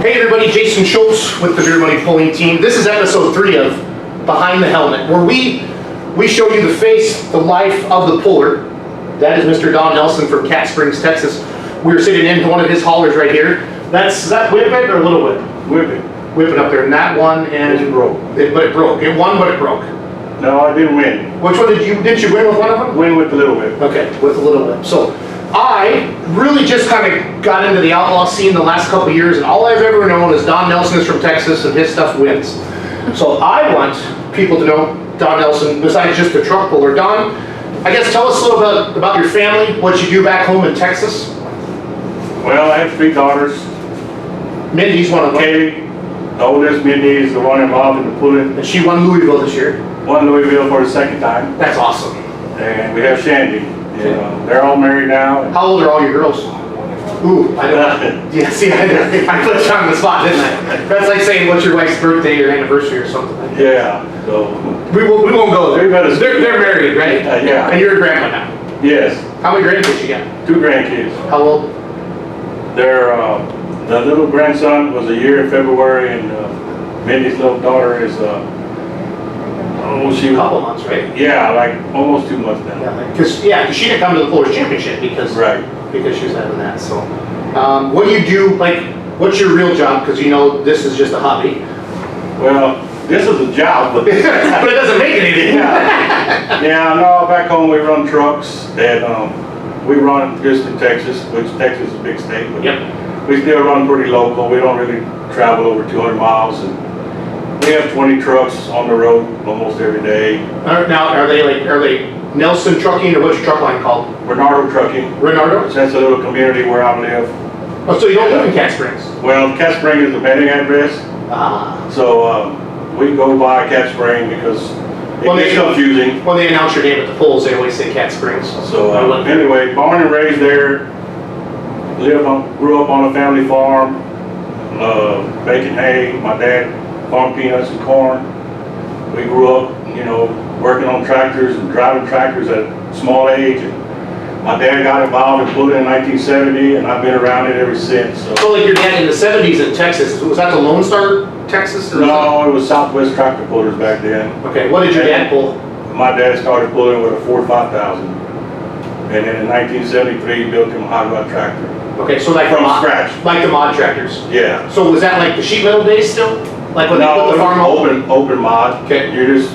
Hey everybody, Jason Schultz with the Beer Money Pulling Team. This is episode 3 of Behind the Helmet, where we show you the face, the life of the puller. That is Mr. Don Nelson from Cat Springs, Texas. We're sitting in one of his haulers right here. Is that Whip It or Little Whip? Whip It. Whip It up there, and that one, and It broke. But it broke. It won, but it broke. No, I didn't win. Which one didn't you win with one of them? Win with the Little Whip. Okay, with the Little Whip. So I really just kind of got into the outlaw scene the last couple of years, and all I've ever known is Don Nelson is from Texas and his stuff wins. So I want people to know Don Nelson, besides just a truck puller. Don, I guess tell us a little bit about your family, what you do back home in Texas. Well, I have 3 daughters. Mindy's one of them. Katie, the oldest. Mindy is the one involved in the pulling. And she won Louisville this year. Won Louisville for the 2nd time. That's awesome. And we have Shandy. You know, they're all married now. How old are all your girls? Ooh, I don't know. Yeah, see, I put you on the spot, didn't I? That's like saying what's your wife's birthday or anniversary or something like that. Yeah, so. We won't go there. They're married, right? Yeah. And you're a grandma now. Yes. How many grandkids you got? 2 grandkids. How old? They're, the little grandson was a year in February, and Mindy's little daughter is, A couple months, right? Yeah, like almost 2 months now. Because she didn't come to the Pullers Championship because she was having that. So, what do you do? Like, what's your real job? Because you know this is just a hobby. Well, this is a job, but but it doesn't make anything. Yeah, no. Back home we run trucks, and we run just in Texas, which Texas is a big state. But Yep. we still run pretty local. We don't really travel over 200 miles, and we have 20 trucks on the road almost every day. Now, are they Nelson Trucking, or what's your truck line called? Renardo Trucking. Renardo? That's a little community where I live. Oh, so you don't live in Cat Springs? Well, Cat Spring is the mailing address, so we go by Cat Spring because it gets confusing. When they announce your name at the polls, they always say Cat Springs. So anyway, born and raised there, grew up on a family farm, making hay. My dad farmed peanuts and corn. We grew up, you know, working on tractors and driving tractors at a small age. And my dad got involved in pulling in 1970, and I've been around it ever since. So like your dad in the 70s in Texas, was that the Lone Star, Texas? Or no, it was Southwest Tractor Pullers back then. Okay, what did your dad pull? My dad started pulling with a Ford 5000. And then in 1973, he built him a hot rod tractor. Okay, so like from scratch. Like the mod tractors? Yeah. So was that like the sheet metal days still? Like when they put the farm open mod. Okay. You just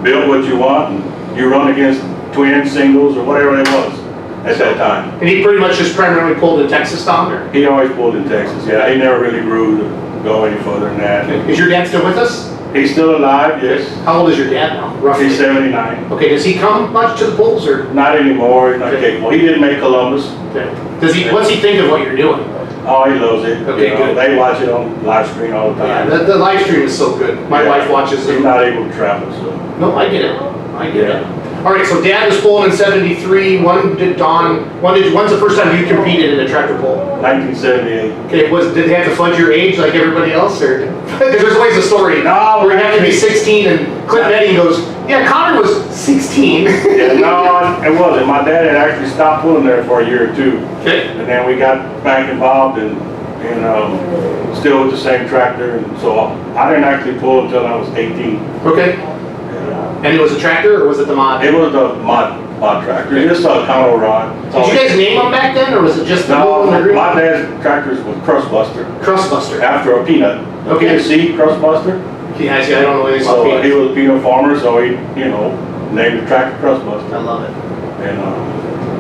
build what you want, and you run against twin, singles, or whatever it was at that time. And he pretty much just primarily pulled in Texas, Tom? Or? He always pulled in Texas, yeah. He never really grew to go any further than that. Okay. Is your dad still with us? He's still alive, yes. How old is your dad now, roughly? He's 79. Okay, does he come much to the polls, or? Not anymore, he's not capable. He didn't make Columbus. Okay. What's he think of what you're doing? Oh, he loves it. Okay, good. They watch it on live stream all the time. Yeah, the live stream is so good. My wife watches it. He's not able to travel, so. No, I get it. I get it. All right, so Dad was pulling in '73. When's the first time you competed in a tractor pull? 1978. Okay, did they have to fudge your age like everybody else, or? Because there's always a story. No, where you have to be 16, and Clint Betty goes, "Yeah, Connor was 16." Yeah, no, it wasn't. My dad had actually stopped pulling there for a year or 2. Okay. And then we got back involved and still with the same tractor, and so I didn't actually pull until I was 18. Okay. And it was a tractor, or was it the mod? It was the mod tractor. Just a Conno rod. Did you guys name them back then, or was it just the no? blue and the green? My dad's tractors was Crustbuster. Crustbuster. After a peanut. Okay. See, Crustbuster. Yeah, see, I don't know anything about So peanuts. he was a peanut farmer, so he, named the tractor Crustbuster. I love it. And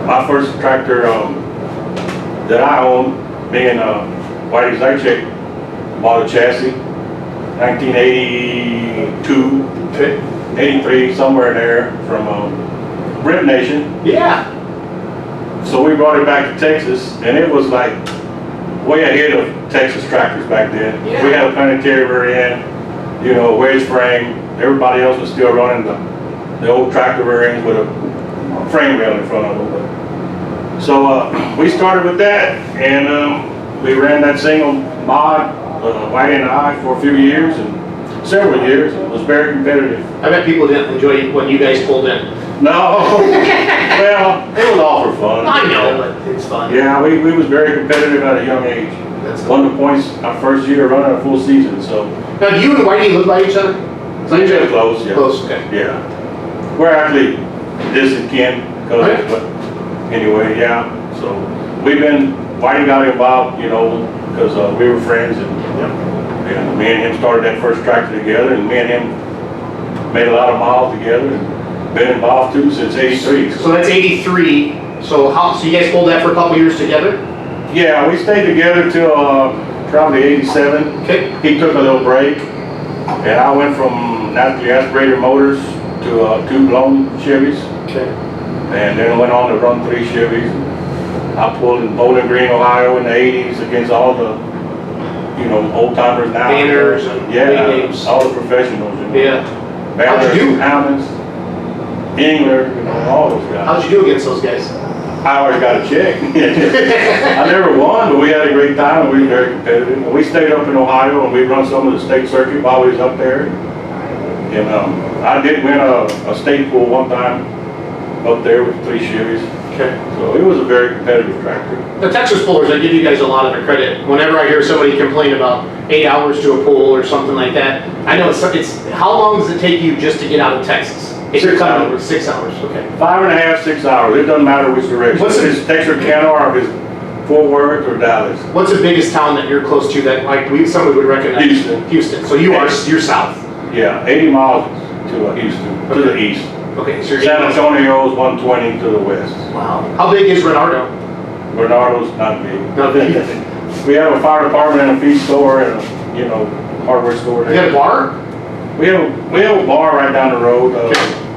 my first tractor that I owned, being Whitey Zychek, bought a chassis, 1982. Okay. 83, somewhere in there, from Brit Nation. Yeah. So we brought it back to Texas, and it was like way ahead of Texas tractors back then. Yeah. We had a planetary rear end, wedge frame. Everybody else was still running the old tractor rear ends with a frame rail in front of them. So we started with that, and we ran that single mod, Whitey and I, for a few years, and several years. It was very competitive. I bet people didn't enjoy when you guys pulled in. No, well, it was all for fun. I know, but it's fun. Yeah, we was very competitive at a young age. That's cool. Won the points our first year running a full season, so. Now, do you and Whitey live by each other? Usually close, yeah. Close, okay. Yeah. We're actually distant kin, cousins, but anyway, yeah. So Whitey got involved, you know, because we were friends, and me and him started that first tractor together, and me and him made a lot of miles together, and been involved too since '83. So that's 83. So you guys hold that for a couple years together? Yeah, we stayed together till probably '87. Okay. He took a little break, and I went from naturally aspirated motors to 2 blown Chevys, Okay. and then went on to run 3 Chevys. I pulled in Bowling Green, Ohio in the '80s against all the, you know, old timers now. Banners and big names. all the professionals. You know. Yeah. Banners, How'd you do? Hammonds, Engler, you know, all those guys. How'd you do against those guys? I always got a check. I never won, but we had a great time, and we were very competitive. And we stayed up in Ohio, and we run some of the state circuit while we was up there. And I did win a state pool one time up there with 3 Chevys. Okay. So it was a very competitive tractor. The Texas pullers, I give you guys a lot of the credit. Whenever I hear somebody complain about 8 hours to a pull or something like that, I know it's how long does it take you just to get out of Texas? If you're 6 coming hours. over 6 hours, okay. 5.5, 6 hours. It doesn't matter which direction. What's If it's Texarkana or if it's Fort Worth or Dallas. What's the biggest town that you're close to that like somebody would recognize? Houston. Houston. So you're south. Yeah, 80 miles to Houston, to the east. Okay, so you're San Antonio's 120 to the west. Wow. How big is Renardo? Bernardo's not big. Not big. We have a fire department and a feed store and a, you know, hardware store. You got a bar? We have a bar right down the road.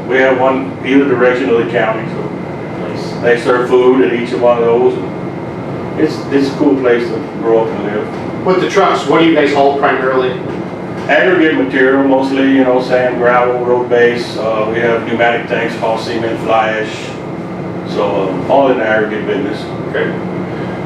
We have one either direction of the county, so they serve food at each of one of those. It's a cool place to grow up and live. With the trucks, what do you guys haul primarily? Aggregate material, mostly, you know, sand, gravel, road base. We have pneumatic tanks, haul cement, fly ash. So all in the aggregate business. Okay.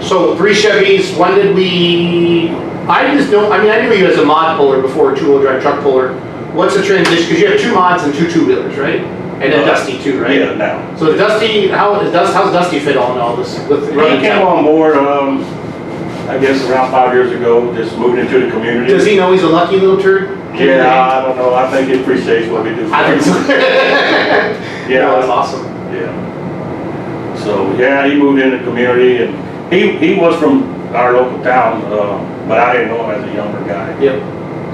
So 3 Chevys, when did we, I knew you as a mod puller before, a 2-wheel drive truck puller. What's the transition, because you have 2 mods and 2 2-wheelers, right? And then Dusty too, right? Yeah, now. So the Dusty, how's Dusty fit on all this? With He came on board, I guess around 5 years ago, just moved into the community. Does he know he's a lucky little turd? Yeah, I don't know. I think he appreciates what we do. I think so. Yeah. No, that's awesome. Yeah. So, yeah, he moved into the community, and he was from our local town, but I didn't know him as a younger guy. Yep.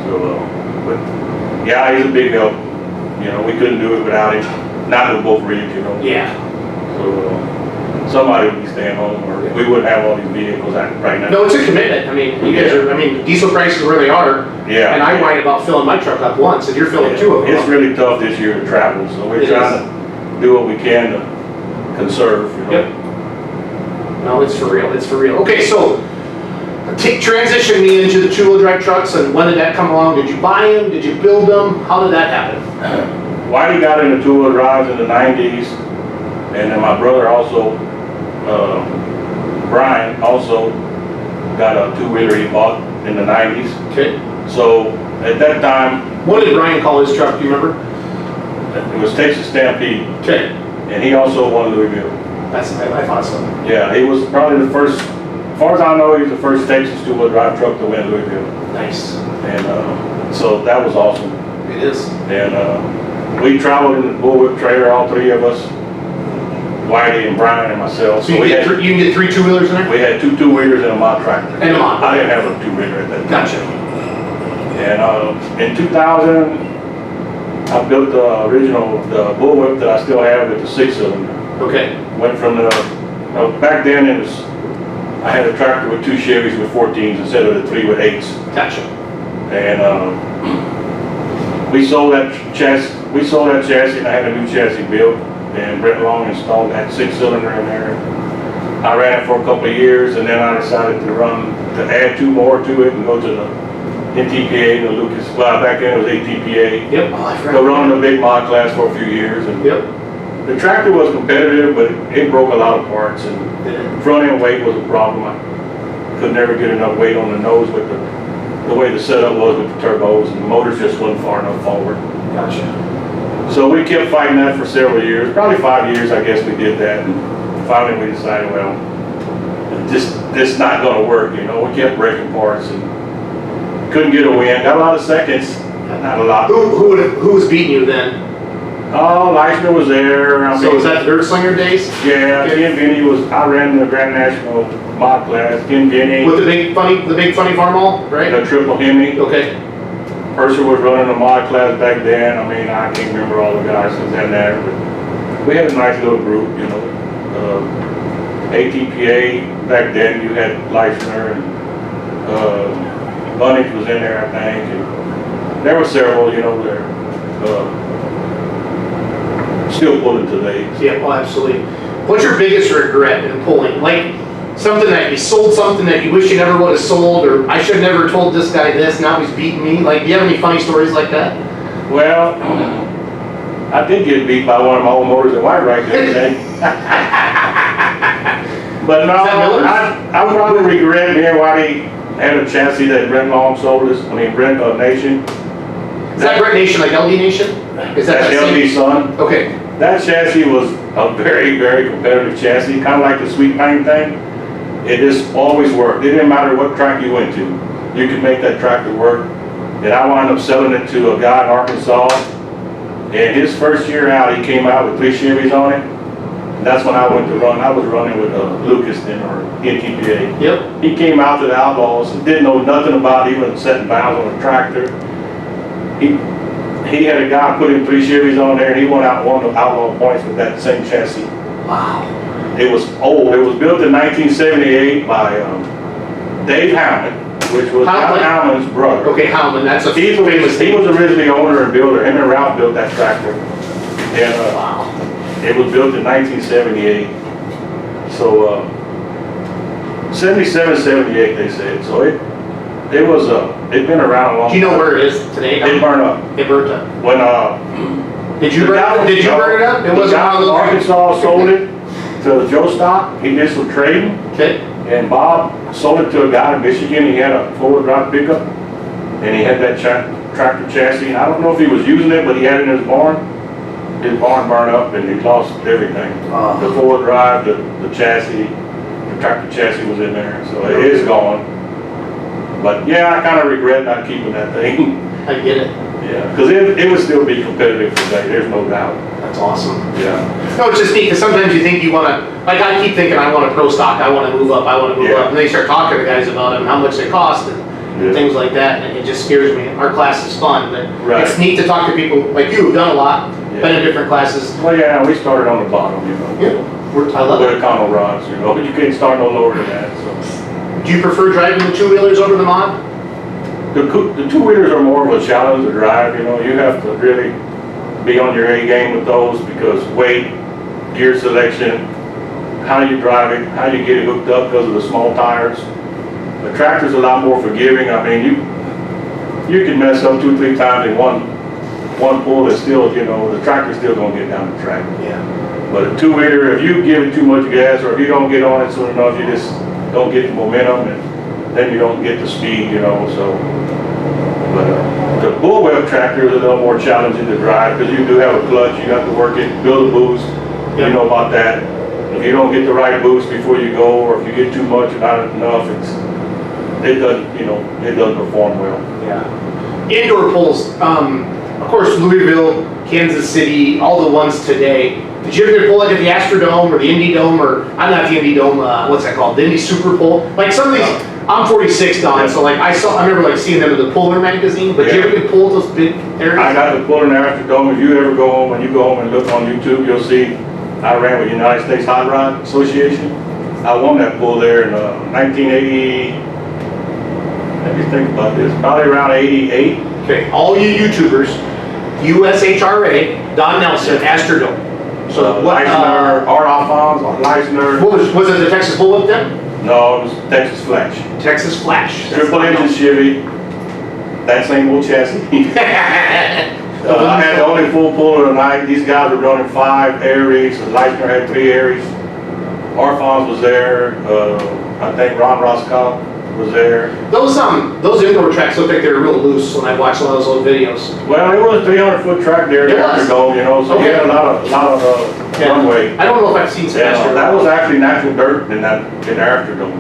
So, but yeah, he's a big help. You know, we couldn't do it without him. Not with both rigs, you know. Yeah. So, somebody would be staying home, or we wouldn't have all these vehicles right now. No, it's a commitment. I mean, you guys are, diesel prices where they are. Yeah. And I whine about filling my truck up once, and you're filling 2 of them. It's really tough this year to travel, so we're trying to do what we can to conserve, you know. Yep. No, it's for real. It's for real. Okay, so transition me into the 2-wheel drive trucks, and when did that come along? Did you buy them? Did you build them? How did that happen? Whitey got into 2-wheel drives in the '90s, and then my brother also, Brian, also got a 2-wheeler he bought in the '90s. Okay. So at that time, What did Brian call his truck? Do you remember? it was Texas Stampede, Okay. and he also won Louisville. I thought so. Yeah, he was probably the first, as far as I know, he was the first Texas 2-wheel drive truck to win Louisville. Nice. And so that was awesome. It is. And we traveled in the bullwhip trailer, all 3 of us, Whitey and Brian and myself. So you can get 3 2-wheelers in there? We had 2 2-wheelers and a mod tractor. And a mod. I didn't have a 2-wheeler at that time. Gotcha. And in 2000, I built the original bullwhip that I still have with the 6-cylinder. Okay. Went from back then it was, I had a tractor with 2 Chevys with 14s instead of the 3 with 8s. Gotcha. And we sold that chassis, and I had a new chassis built, and Brett Long installed that 6-cylinder in there. I ran it for a couple of years, and then I decided to add 2 more to it and go to the NTPA, the Lucas, well, back then it was ATPA. Yep. Oh, I forgot. Go run the big mod class for a few years, and Yep. the tractor was competitive, but it broke a lot of parts, and front end weight was a problem. I could never get enough weight on the nose with the way the setup was with the turbos, and the motors just wasn't far enough forward. Gotcha. So we kept fighting that for several years, probably 5 years I guess we did that, and finally we decided, well, this not gonna work, you know, we kept breaking parts and couldn't get a win, got a lot of seconds, not a lot. Who was beating you then? Oh, Leishner was there. I So mean, was that the Dirt Slinger days? yeah, Ken Vinny I ran the Grand National mod class, Ken Vinny, With the big funny farm all, right? the triple Hemi. Okay. Purser was running the mod class back then. I mean, I can't remember all the guys that's in there, but we had a nice little group, you know. ATPA, back then you had Leishner and Bunnings was in there, I think. And there were several, you know, there. Still pulling today. Yeah, well, absolutely. What's your biggest regret in pulling? Like, something that you sold something that you wish you never would have sold, or I should have never told this guy this, now he's beating me. Like, do you have any funny stories like that? Well, I did get beat by one of my old motors in White right there today. But no, Is that Miller's? I would probably regret being Whitey had a chassis that Brent Long sold us. I mean, Brent Nation. Is that Brett Nation, like LD Nation? Is that That's same? LD Sun. Okay. That chassis was a very, very competitive chassis, kind of like the Sweet Pine thing. It just always worked. It didn't matter what track you went to. You could make that tractor work. And I wound up selling it to a guy in Arkansas. And his first year out, he came out with 3 Chevys on it. And that's when I went to run. I was running with Lucas then, or NTPA. Yep. He came out to the Outlaws and didn't know nothing about even setting valves on a tractor. He had a guy put in 3 Chevys on there, and he went out and won the Outlaw points with that same chassis. Wow. It was old. It was built in 1978 by Dave Howman, which was John Howman's brother. Okay, Howman, that's a He famous was originally owner and builder. Him and Ralph built that tractor. And Wow. it was built in 1978. So 77, 78 they said. So it was it'd been around a long time. Do you know where it is today? It burned up. It burnt up. When Did you burn it up? Did you burn it up? It wasn't one of those. Arkansas sold it to Joe Stock. He did some trading. Okay. And Bob sold it to a guy in Michigan. He had a 4-wheel drive pickup, and he had that tractor chassis. And I don't know if he was using it, but he had it in his barn. His barn burned up, and he lost everything. The 4-wheel drive, the chassis, the tractor chassis was in there, so it is gone. But yeah, I kind of regret not keeping that thing. I get it. Yeah, because it would still be competitive today. There's no doubt. That's awesome. Yeah. No, it's just neat because sometimes you think you want to, like I keep thinking I want a pro stock, I want to move up, I want to move Yeah. up. And then you start talking to guys about them, how much they cost and Yeah. things like that. And it just scares me. Our class is fun, but Right. it's neat to talk to people like you who've done a lot, Yeah. been in different classes. Well, yeah, we started on the bottom, you know. Yeah. I love With it. the Econo rods, you know, but you can't start no lower than that, so. Do you prefer driving the 2-wheelers over the mod? The 2-wheelers are more of a challenge to drive, you know, you have to really be on your A game with those because weight, gear selection, how you drive it, how you get it hooked up because of the small tires. The tractor's a lot more forgiving. I mean, you can mess up 2-3 times in one pull and still, you know, the tractor's still gonna get down the track. Yeah. But a 2-wheeler, if you give it too much gas or if you don't get on it soon enough, you just don't get the momentum and then you don't get the speed, you know, so. But the bullwhip tractor is a little more challenging to drive because you do have a clutch, you have to work it, build a boost, you know about that. If you don't get the right boost before you go, or if you get too much or not enough, it doesn't perform well. Yeah. Indoor pulls, of course, Louisville, Kansas City, all the ones today. Did you ever pull like at the Astrodome or the Indy Dome or, I'm not the Indy Dome, what's that called? The Indy Super Pull? Like some of these, I'm 46, Don, so like I remember like seeing them in the Puller magazine, but did you ever get pulled those big areas? I got the Puller and Astrodome. If you ever go home, when you go home and look on YouTube, you'll see I ran with United States Hot Rod Association. I won that pull there in 1980, let me think about this, probably around 88. Okay, all you YouTubers, USHRA, Don Nelson, Astrodome. So what, Leisner, Art Alphonse, Leisner. what was it the Texas Bullwhip then? No, it was Texas Flash. Texas Flash. That's Triple what I engine know. Chevy. That same old chassis. I had the only full puller tonight. These guys were running 5 Aries. Leisner had 3 Aries. Alphonse was there. I think Ron Roscoe was there. Those indoor tracks look like they were real loose when I watched a lot of those old videos. Well, it was a 300-foot track there It at was. Astrodome, you know, so Okay. you had a lot of Yeah. runway. I don't know if I've seen some Yeah, Astrodome. that was actually natural dirt in the Astrodome.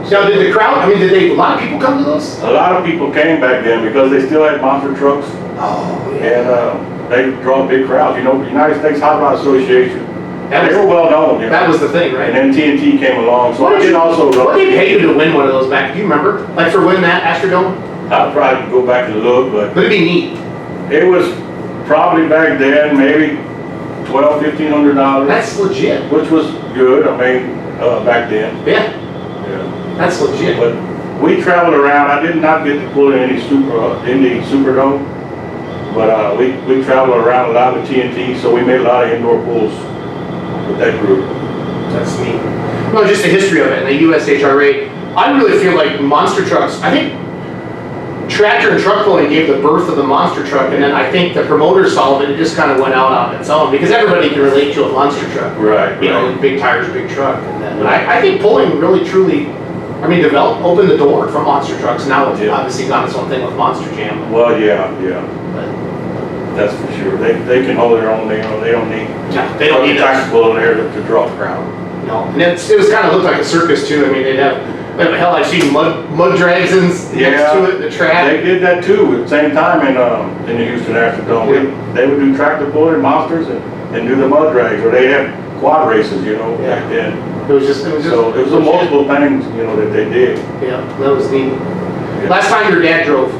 So did the crowd, I mean, a lot of people come to those? A lot of people came back then because they still had monster trucks, Oh, yeah. and they draw big crowds. You know, the United States Hot Rod Association, they were well known. You know? That was the thing, right? And then TNT came along, so I did also. What did they pay you to win one of those back? Do you remember? Like for winning that Astrodome? I'd probably go back and look, but Would it be neat? it was probably back then maybe $1,200, That's legit. which was good. I mean, back then. Yeah, Yeah. that's legit. But we traveled around. I did not get to pull in any Indy Superdome, but we traveled around a lot with TNT, so we made a lot of indoor pulls with that group. That's neat. No, just the history of it and the USHRA. I really feel like monster trucks, I think tractor and truck pulling gave the birth of the monster truck, and then I think the promoters saw it, it just kind of went out on its own, because everybody can relate to a monster truck. Right. You know, big tires, big truck. And then I think pulling really truly, I mean, opened the door for monster trucks. Now it's obviously got its own thing with Monster Jam. Well, yeah. But That's for sure. They can hold their own. They don't need. yeah, they don't need us. tactical in there to draw a crowd. No, and it was kind of looked like a circus too. I mean, they'd have, hell, I've seen mud drags next to it, the track. They did that too at the same time in the Houston Astrodome. They would do tractor pulling monsters and do the mud drags, or they had quad races, you know, back then. It was just So it was a multiple things, you know, that they did. Yeah, that was neat. Last time your dad drove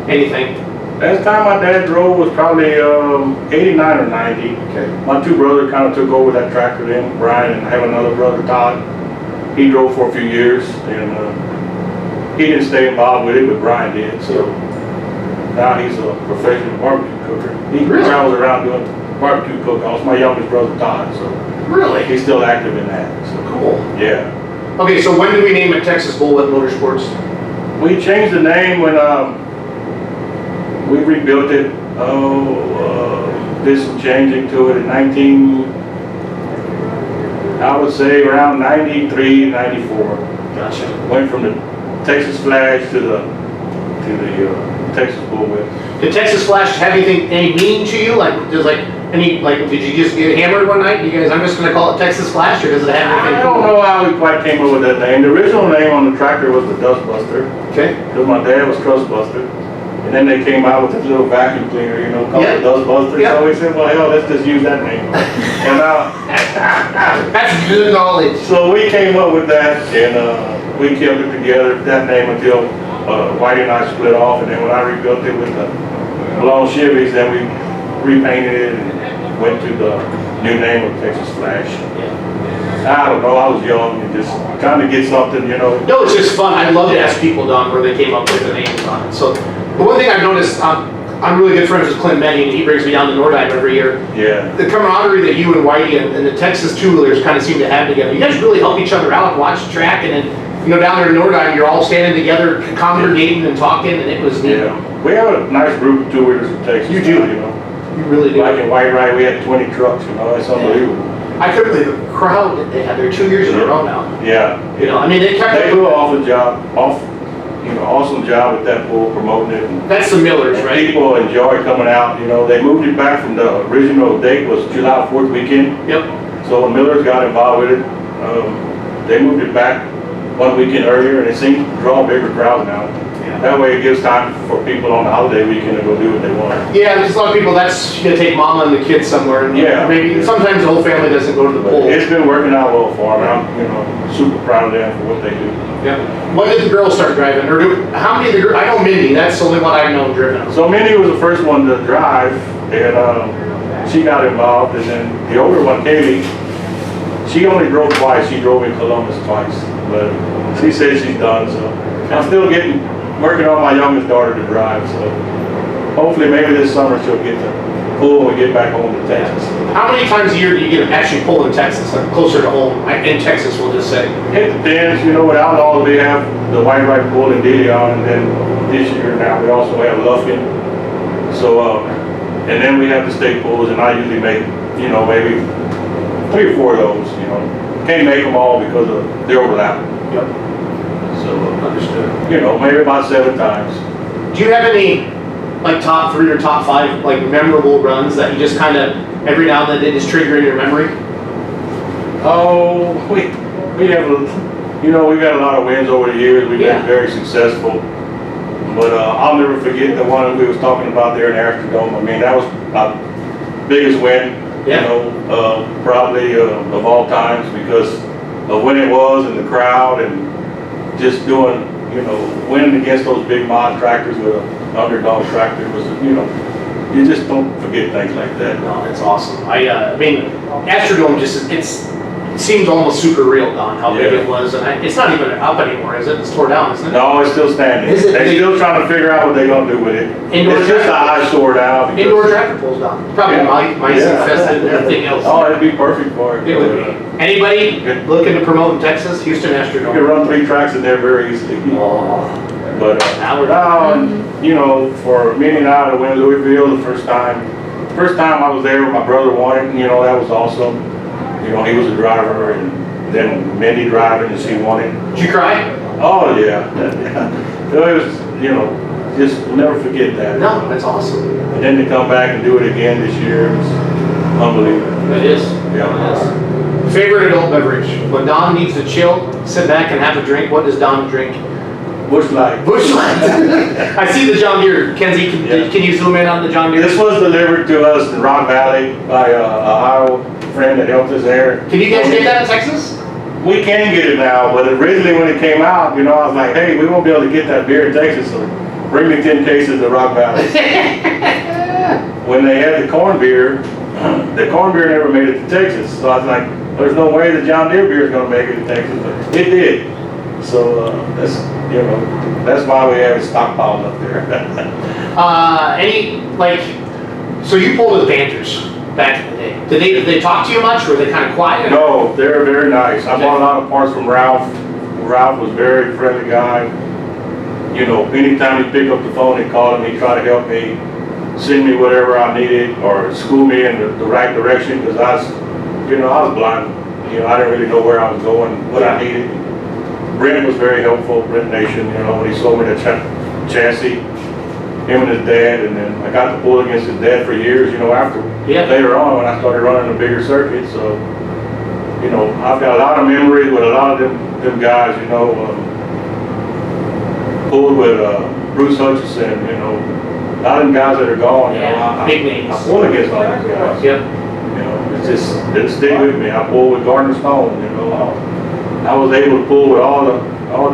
anything? Last time my dad drove was probably 89 or 90. Okay. My two brothers kind of took over that tractor then, Brian, and I have another brother, Todd. He drove for a few years, and he didn't stay involved with it, but Brian did. So now he's a professional barbecue cooker. He travels around doing barbecue cook-offs. My youngest brother, Todd, so Really? he's still active in that. So Cool. yeah. Okay, so when did we name it Texas Bullwhip Motorsports? We changed the name when we rebuilt it. Did some changing to it in I would say around 93, 94. Gotcha. Went from the Texas Flash to the Texas Bullwhip. Did Texas Flash have any meaning to you? Like, did you just get hammered one night? You guys, I'm just gonna call it Texas Flash, or does it have anything? I don't know how we quite came up with that name. The original name on the tractor was the Dust Buster, Okay. because my dad was Trust Buster. And then they came out with this little vacuum cleaner, you know, called the Dust Buster. Yeah. So we said, well, hell, let's just use that name. And That's good knowledge. so we came up with that, and we kept it together, that name, until Whitey and I split off. And then when I rebuilt it with the long Chevys, then we repainted it and went to the new name of Texas Flash. I don't know, I was young and just trying to get something, you know. No, it's just fun. I love to ask people, Don, where they came up with the names on it. So, the one thing I've noticed, I'm really good friends with Clint Benny, and he brings me down to Nordheim every year. Yeah. The camaraderie that you and Whitey and the Texas two-wheelers kind of seem to have together. You guys really help each other out, watch the track, and then, down there in Nordheim, you're all standing together, congregating and talking, and it was neat. Yeah. We have a nice group of two-wheelers from Texas. You do. Now, you know. You really do. Like in White Ride, we had 20 trucks, you know, it's unbelievable. I couldn't believe the crowd that they had there 2 years in a row now. Yeah. I mean, they kept They do an awesome job with that pool, promoting it. And That's the Millers, right? people enjoy coming out, they moved it back from the original date was July 4th weekend. Yep. So the Millers got involved with it. They moved it back one weekend earlier, and it seems to draw a bigger crowd now. Yeah. That way it gives time for people on the holiday weekend to go do what they want. Yeah, there's a lot of people, you gotta take mama and the kids somewhere, and maybe sometimes the whole family doesn't go to the But pool. it's been working out well for them. I'm, super proud of them for what they do. Yeah. When did the girls start driving? How many of the girls? I know Mindy, that's the only one I've known driven. So Minnie was the first one to drive, and she got involved, and then the older one, Kaylee, she only drove twice. She drove in Columbus twice, but she says she's done, so I'm still working on my youngest daughter to drive, so hopefully maybe this summer she'll get to pull when we get back home to Texas. How many times a year do you get actually pull in Texas, like closer to home, in Texas, we'll just say? It depends, with Outlaws we have the White Right Bull in Dion, and then this year now we also have Lufkin. So, and then we have the state pulls, and I usually make, maybe 3 or 4 of those, Can't make them all because of the overlap. Yep. So, Understood. Maybe about 7 times. Do you have any, like, top 3 or top 5, like, memorable runs that you just kind of, every now and then, they just trigger in your memory? Oh, we have you know, we've had a lot of wins over the years. We've Yeah. been very successful. But I'll never forget the one that we was talking about there in Astrodome. I mean, that was our biggest win, Yeah. you know, probably of all times because of when it was and the crowd and just doing, you know, winning against those big mod tractors with an underdog tractor was, you know, you just don't forget things like that. No, it's awesome. I mean, Astrodome just, it seems almost super real, Don, how big Yeah. it was. And it's not even up anymore, is it? It's tore down, isn't it? No, it's still standing. Is it They're big? still trying to figure out what they're gonna do with it. Indoor It's just a tractor- eyesore now. because- Indoor tractor pulls down. Probably Yeah. mice Yeah. infested and everything else. Oh, it'd be perfect for it. It would be. Anybody looking to promote in Texas, Houston You Astrodome? can run 3 tracks in there very easily. Oh, But now we're now, you know, for Minnie and I to win Louisville the first time I was there, my brother won it, you know, that was awesome. You know, he was a driver, and then Minnie driving, and she won it. Did you cry? Oh, yeah. It was, you know, just never forget that. No, that's awesome. And then to come back and do it again this year was unbelievable. It is. Yeah. It is. Favorite adult beverage? When Don needs to chill, sit back and have a drink, what does Don drink? Busch Light. Busch Light. I see the John Deere. Kenzie, Yeah. can you zoom in on the John Deere? This was delivered to us in Rock Valley by a Ohio friend that helped us there. Can you guys get that in Texas? We can get it now, but originally when it came out, you know, I was like, hey, we won't be able to get that beer in Texas, so bring me 10 cases to Rock Valley. When they had the corn beer never made it to Texas, so I was like, there's no way the John Deere beer is gonna make it to Texas, but it did. So that's, you know, that's why we have it stockpiled up there. So you pulled with Banters back in the day. Did they talk to you much? Were they kind of quiet? No, they're very nice. I bought a lot of parts from Ralph. Ralph was a very friendly guy. You know, anytime he'd pick up the phone, he'd call him, he'd try to help me, send me whatever I needed, or school me in the right direction, because I was blind. You know, I didn't really know where I was going, what I needed. Brent was very helpful, Brent Nation, you know, when he sold me the chassis, him and his dad, and then I got to pull against his dad for years, you know, later on when I started running a bigger circuit. So, you know, I've got a lot of memories with a lot of them guys, you know, pulled with Bruce Hutchison, you know, a lot of them guys that are gone, you know, big names. I pulled against all those guys. Yep. You know, it stayed with me. I pulled with Gardner Stone, you know, I was able to pull with all the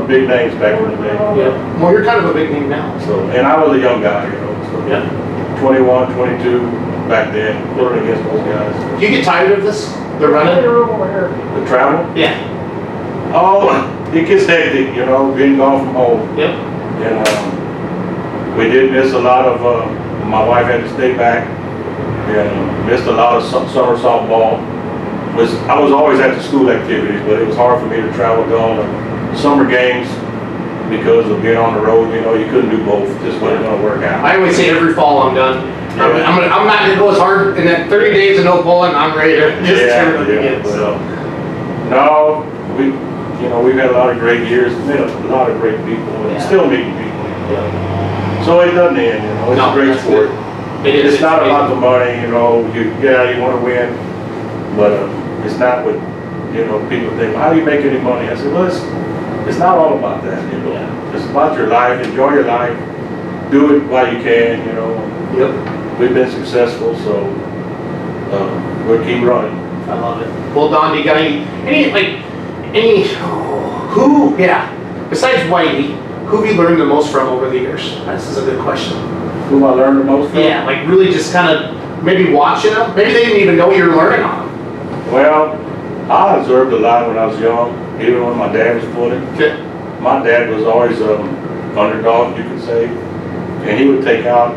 big names back in the day. Yep. Well, you're kind of a big name now. So, and I was a young guy, you know, so Yep. 21, 22 back then, pulling against those guys. Do you get tired of this? The running? The travel? Yeah. Oh, it gets hectic, you know, being gone from home. Yep. And we did miss a lot of, my wife had to stay back and missed a lot of summer softball. I was always at the school activities, but it was hard for me to travel to all the summer games because of being on the road. You know, you couldn't do both. Just wasn't going to work out. I always say every fall I'm done. I'm not gonna go as hard in that 30 days of no pulling. I'm ready to just tear it again. So. No, we've had a lot of great years, met a lot of great people, and still meeting people. Yeah. So it doesn't end, you know. It's a great sport. It is. It's not about the money, you know. You want to win, but it's not what people think. How do you make any money? I said, well, it's not all about that, you know. Yeah. It's about your life. Enjoy your life. Do it while you can, you know. Yep. We've been successful, so we'll keep running. I love it. Well, Don, do you got besides Whitey, who have you learned the most from over the years? This is a good question. Who I learned the most from? Yeah, like really just kind of maybe watching them. Maybe they didn't even know you were learning on them. Well, I observed a lot when I was young, even when my dad was pulling. Okay. My dad was always underdog, you could say, and he would take out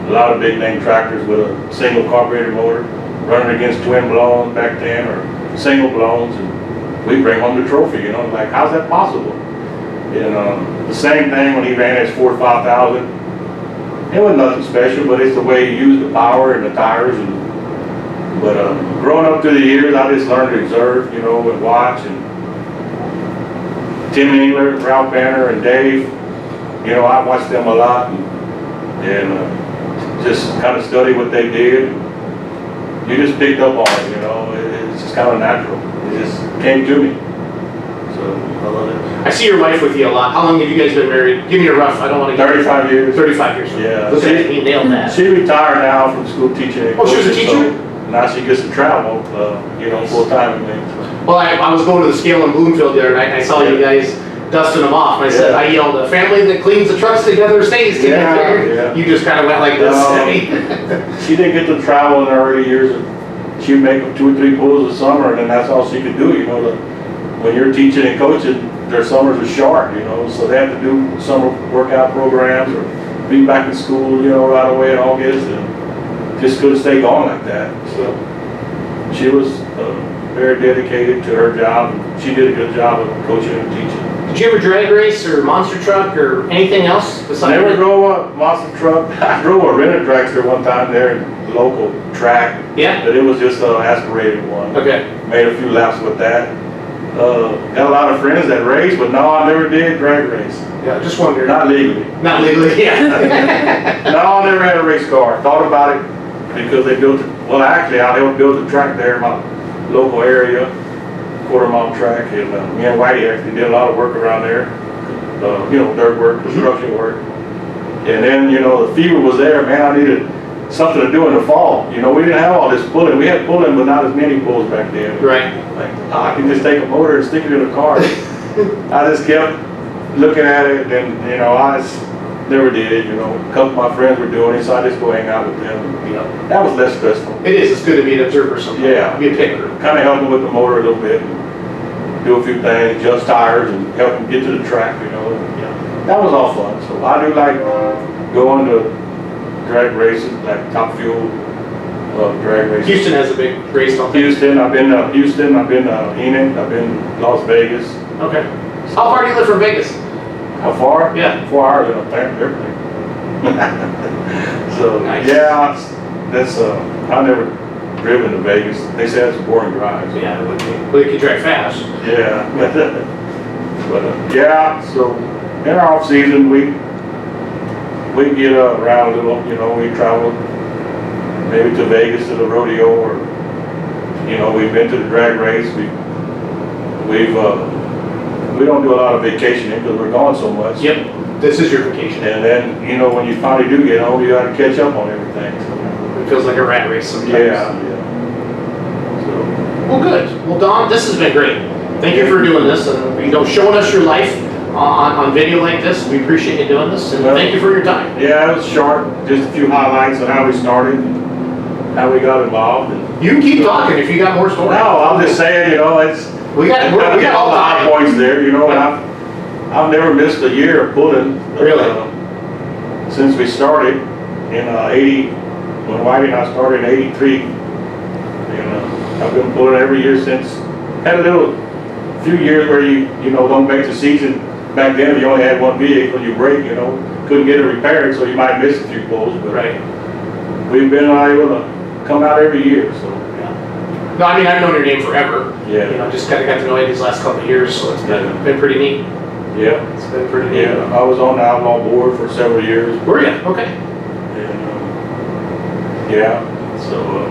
a lot of big name tractors with a single carburetor motor, running against twin blown back then, or single blowns, and we'd bring home the trophy, you know, like, how's that possible? And the same thing when he ran his Ford 5000. It wasn't nothing special, but it's the way he used the power and the tires. But growing up through the years, I just learned to observe, you know, and watch. And Tim Engler, Ralph Banner, and Dave, you know, I watched them a lot, and just kind of study what they did. You just picked up on it, you know. It's just kind of natural. It just came to me. So I love it. I see your wife with you a lot. How long have you guys been married? Give me a rough, I don't want to get 35 years. 35 years. Yeah. Look at it, he nailed that. She retired now from school teaching. Oh, she was a teacher? So now she gets to travel, full time with me. Well, I was going to the scale in Bloomfield the other night, and I saw you guys dusting them off, and I said, I yelled, "A family that cleans the trucks together stays together." Yeah. You just kind of went like this. She didn't get to travel in the early years. She would make 2 or 3 pulls a summer, and then that's all she could do. When you're teaching and coaching, their summers are short, so they have to do summer workout programs or be back in school, right away in August, and just couldn't stay going like that. So she was very dedicated to her job, and she did a good job of coaching and teaching. Did you ever drag race or monster truck or anything else besides? Never drove a monster truck. I drove a rented dragster one time there in the local track. Yeah. But it was just an aspirated one. Okay. Made a few laps with that. Got a lot of friends that race, but no, I never did drag race. Yeah, just wondering. Not legally. Not legally, yeah. No, I never had a race car. Thought about it because they built it. Well, actually, I helped build the track there in my local area, quarter-mile track, and me and Whitey actually did a lot of work around there. Dirt work, construction work. And then, the fever was there, man, I needed something to do in the fall. We didn't have all this pulling. We had pulling, but not as many pulls back then. Right. Like, I can just take a motor and stick it in a car. I just kept looking at it, and, I just never did it, A couple of my friends were doing it, so I just go hang out with them. That was less stressful. It is. It's good to be an observer sometimes. Yeah. Be a picker. Kind of help them with the motor a little bit, and do a few things, adjust tires, and help them get to the track, That was all fun. So I do like going to drag races, like Top Fuel drag races. Houston has a big race on Houston, I've been to Houston, I've been to Enid, I've been to Las Vegas. Okay. How far do you live from Vegas? How far? Yeah. 4 hours in a plane, everything. So, Nice. yeah, that's, I've never driven to Vegas. They say it's a boring drive. So. Yeah, it would be. Well, you can drive fast. Yeah. Yeah, so in our off season, we get around a little, we travel maybe to Vegas to the rodeo, or, we've been to the drag race. We don't do a lot of vacationing because we're gone so much. Yep. This is your vacation. And then, when you finally do get home, you got to catch up on everything. So, It feels like a rat race sometimes. yeah. So, Well, good. Well, Don, this has been great. Thank you for doing this and, showing us your life on video like this. We appreciate you doing this, and thank you for your time. yeah, it was short. Just a few highlights of how we started, and how we got involved. And, You can keep talking if you got more stories. no, I'm just saying, it's We got all the the high time. points there, and I've never missed a year of pulling. Really? Since we started in 80, when Whitey and I started in 83, I've been pulling every year since. Had a few years where you don't make the season. Back then, if you only had one vehicle, you break, couldn't get it repaired, so you might miss a few pulls. But Right. we've been able to come out every year, so. No, I mean, I've known your name forever. Yeah. Just kind of got to know you these last couple of years, so it's been pretty neat. Yeah. It's been pretty neat. Yeah, I was on the outlaw board for several years. Were you? Okay. And, so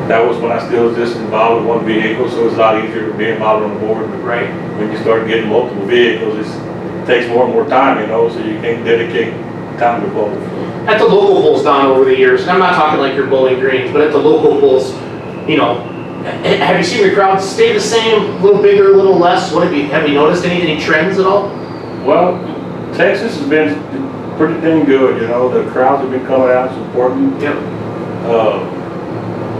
that was when I still was just involved with one vehicle, so it's a lot easier to be involved on the board. But Right. when you start getting multiple vehicles, it takes more and more time, so you can't dedicate time to both. At the local polls, Don, over the years, and I'm not talking like your Bowling Greens, but at the local polls, have you seen your crowds stay the same, a little bigger, a little less? Have you noticed any trends at all? Well, Texas has been pretty dang good, the crowds have been coming out supporting. Yep.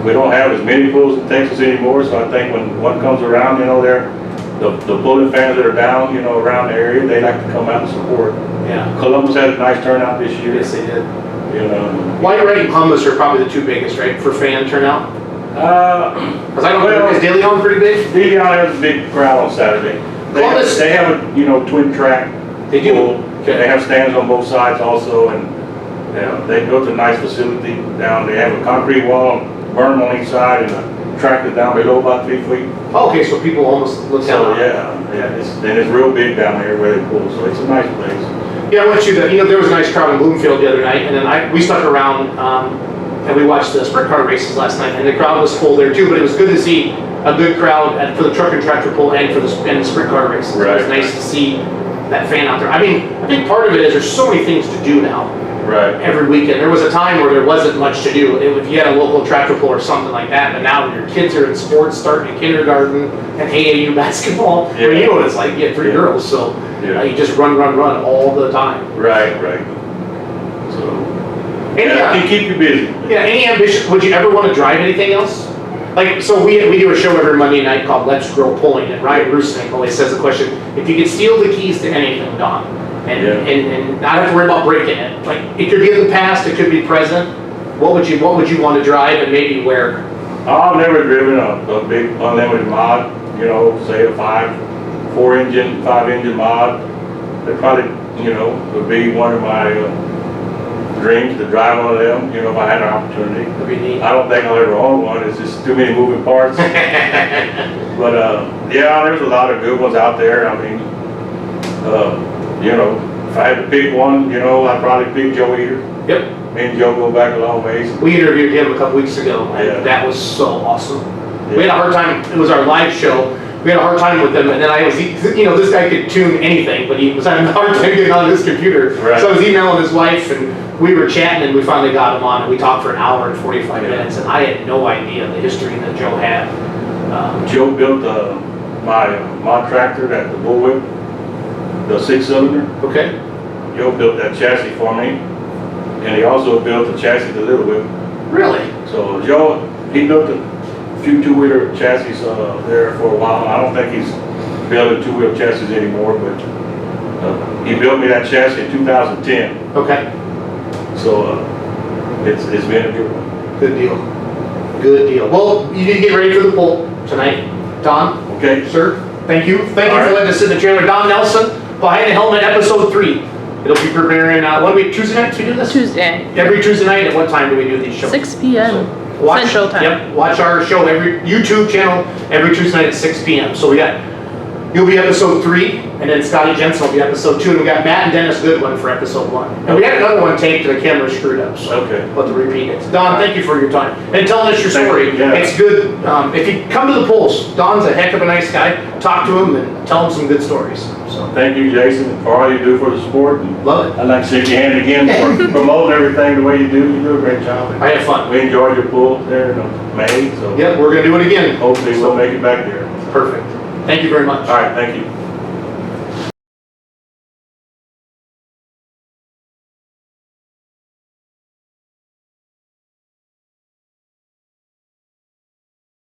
We don't have as many pulls in Texas anymore, so I think when one comes around, the bullet fans that are down, around the area, they like to come out and support. Yeah. Columbus had a nice turnout this year. Yes, they did. White Whitey and Columbus are probably the two biggest, right, for fan turnout? Because I don't know, is De Leon pretty big? De Leon has a big crowd on Saturday. Columbus- They have a, twin track. They do? Pool. Okay. They have stands on both sides also, and they built a nice facility down. They have a concrete wall, berm on each side, and a track that's down below about 3 feet. Oh, okay, so people almost look down So on it. it's real big down there where they pull, so it's a nice place. Yeah, I went to there was a nice crowd in Bloomfield the other night, and then we stuck around, and we watched the sprint car races last night, and the crowd was full there too, but it was good to see a good crowd for the truck and tractor pull and for the sprint car races. So Right. it's nice to see that fan out there. I mean, I think part of it is there's so many things to do now. Right. Every weekend. There was a time where there wasn't much to do. If you had a local tractor pull or something like that, but now your kids are in sports, starting in kindergarten and AAU basketball. Yeah. Well, you know what it's like. You have 3 Yeah. girls, so Yeah. you just run all the time. Right. So, Any, yeah, can keep you busy. yeah, any ambition? Would you ever want to drive anything else? Like, so we do a show every Monday night called Let's Grow Pulling, and Ryan Rusnick always says the question: if you could steal the keys to anything, Don, and not have to worry about breaking it, like it could be in the past, it could be present. What would you want to drive, and maybe where? I've never driven a big unlimited mod. You know, say a 5 engine mod. It probably, you know, would be one of my dreams to drive one of them. You know, if I had an opportunity. That'd be neat. I don't think I'll ever own one. It's just too many moving parts. But yeah, there's a lot of good ones out there. I mean, you know, if I had to pick one, you know, I'd probably pick Joe Eater. Yep. Me and Joe go back a long ways. We interviewed him a couple weeks ago, and Yeah. that was so awesome. Yeah. We had a hard time. It was our live show. We had a hard time with him, and then you know, this guy could tune anything, but he was having a hard time getting on his computer. Right. So I was emailing his wife, and we were chatting, and we finally got him on, and we talked for an hour and 45 Yeah. minutes, and I had no idea the history that Joe had. Joe built my tractor, the bullwhip, the 6-cylinder. Okay. Joe built that chassis for me, and he also built the chassis, the little whip. Really? So Joe, he built a few 2-wheeler chassis there for a while. I don't think he's building 2-wheel chassis anymore, but he built me that chassis in 2010. Okay. So it's been a good one. Good deal. Good deal. Well, you need to get ready for the pull tonight, Don. Okay. Sir, thank you. Thank you All for right. letting us sit in the trailer. Don Nelson, Behind the Helmet, episode 3. It'll be premiering, what do we, Tuesday nights we do this? Tuesday. Every Tuesday night, at what time do we do these shows? 6 p.m. Watch, Central Time. Yep, watch our show, every YouTube channel, every Tuesday night at 6 p.m. So we got, you'll be episode 3, and then Scotty Jensen will be episode 2, and we got Matt and Dennis Goodwin for episode 1. And we got another one taped, and the camera screwed up, so Okay. we'll have to repeat it. Don, thank you for your time, and telling us your Thank story. you, yeah. It's good, if you come to the polls, Don's a heck of a nice guy. Talk to him and tell him some good stories, so. Thank you, Jason, for all you do for the sport. And Love it. I'd like to shake your hand again for promoting everything the way you do. You do a great job. I had fun. We enjoyed your pool there in May, so Yep, we're gonna do it again. hopefully we'll make it back there. Perfect. Thank you very much. All right, thank you.